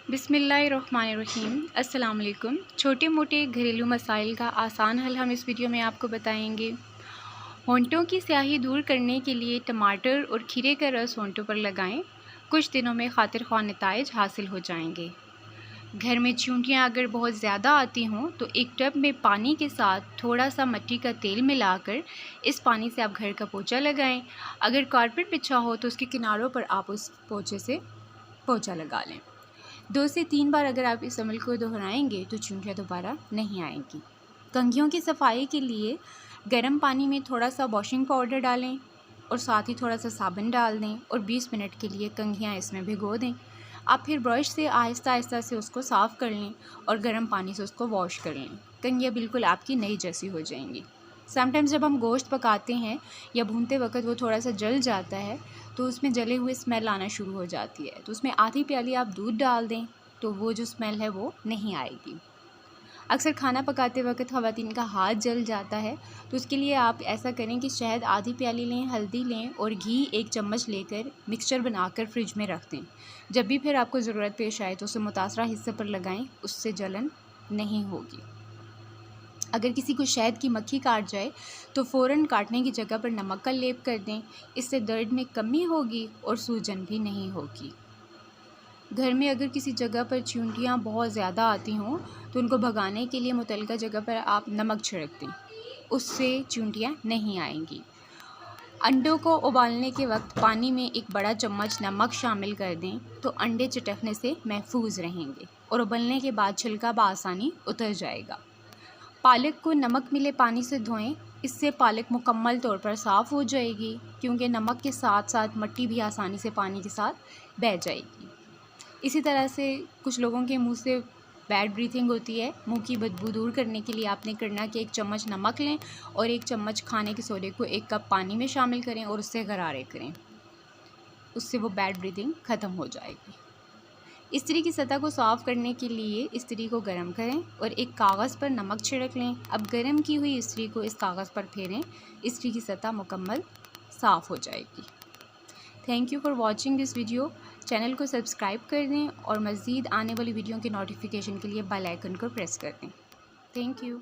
बिस्मिल्लाहिर्रहमानिर्रहीम। अस्सलाम वालेकुम। छोटे मोटे घरेलू मसाइल का आसान हल हम इस वीडियो में आपको बताएंगे। होंठों की स्याही दूर करने के लिए टमाटर और खीरे का रस होंठों पर लगाएं। कुछ दिनों में खातिर ख्वाह नताइज हासिल हो जाएंगे। घर में चींटियाँ अगर बहुत ज़्यादा आती हों तो एक टब में पानी के साथ थोड़ा सा मिट्टी का तेल मिलाकर इस पानी से आप घर का पोछा लगाएं। अगर कारपेट बिछा हो तो उसके किनारों पर आप उस पोछे से पोछा लगा लें। 2 से 3 बार अगर आप इस अमल को दोहराएंगे तो चींटियाँ दोबारा नहीं आएंगी। कंघियों की सफाई के लिए गर्म पानी में थोड़ा सा वॉशिंग पाउडर डालें और साथ ही थोड़ा सा साबुन डाल दें और 20 मिनट के लिए कंघियाँ इसमें भिगो दें। आप फिर ब्रश से आहिस्ता आहिस्ता से उसको साफ़ कर लें और गर्म पानी से उसको वॉश कर लें। कंघियाँ बिल्कुल आपकी नई जैसी हो जाएंगी। समटाइम्स जब हम गोश्त पकाते हैं या भूनते वक्त वो थोड़ा सा जल जाता है तो उसमें जले हुए स्मेल आना शुरू हो जाती है, तो उसमें आधी प्याली आप दूध डाल दें तो वो जो स्मेल है वो नहीं आएगी। अक्सर खाना पकाते वक्त ख़वातीन का हाथ जल जाता है तो उसके लिए आप ऐसा करें कि शहद आधी प्याली लें, हल्दी लें और घी 1 चम्मच लेकर मिक्सचर बनाकर फ्रिज में रख दें। जब भी फिर आपको ज़रूरत पेश आए तो उसे मुतासरा हिस्से पर लगाएं, उससे जलन नहीं होगी। अगर किसी को शहद की मक्खी काट जाए तो फ़ौरन काटने की जगह पर नमक का लेप कर दें, इससे दर्द में कमी होगी और सूजन भी नहीं होगी। घर में अगर किसी जगह पर चींटियाँ बहुत ज़्यादा आती हों तो उनको भगाने के लिए मुतल्लिका जगह पर आप नमक छिड़क दें, उससे चींटियाँ नहीं आएंगी। अंडों को उबालने के वक्त पानी में 1 बड़ा चम्मच नमक शामिल कर दें तो अंडे चटकने से महफूज रहेंगे और उबलने के बाद छिलका बआसानी उतर जाएगा। पालक को नमक मिले पानी से धोएं, इससे पालक मुकम्मल तौर पर साफ़ हो जाएगी क्योंकि नमक के साथ साथ मिट्टी भी आसानी से पानी के साथ बह जाएगी। इसी तरह से कुछ लोगों के मुंह से बैड ब्रीथिंग होती है, मुंह की बदबू दूर करने के लिए आपने करना कि 1 चम्मच नमक लें और 1 चम्मच खाने के सोडे को 1 कप पानी में शामिल करें और उससे गरारे करें, उससे वो बैड ब्रीथिंग ख़त्म हो जाएगी। इस्त्री की सतह को साफ़ करने के लिए इस्त्री को गर्म करें और एक कागज़ पर नमक छिड़क लें। अब गर्म की हुई इस्त्री को इस कागज़ पर फेरें, इस्त्री की सतह मुकम्मल साफ़ हो जाएगी। Thank you for watching this video. Channel को सब्सक्राइब कर दें और मज़ीद आने वाली वीडियो के नोटिफिकेशन के लिए बेल आइकन को प्रेस कर दें। Thank you.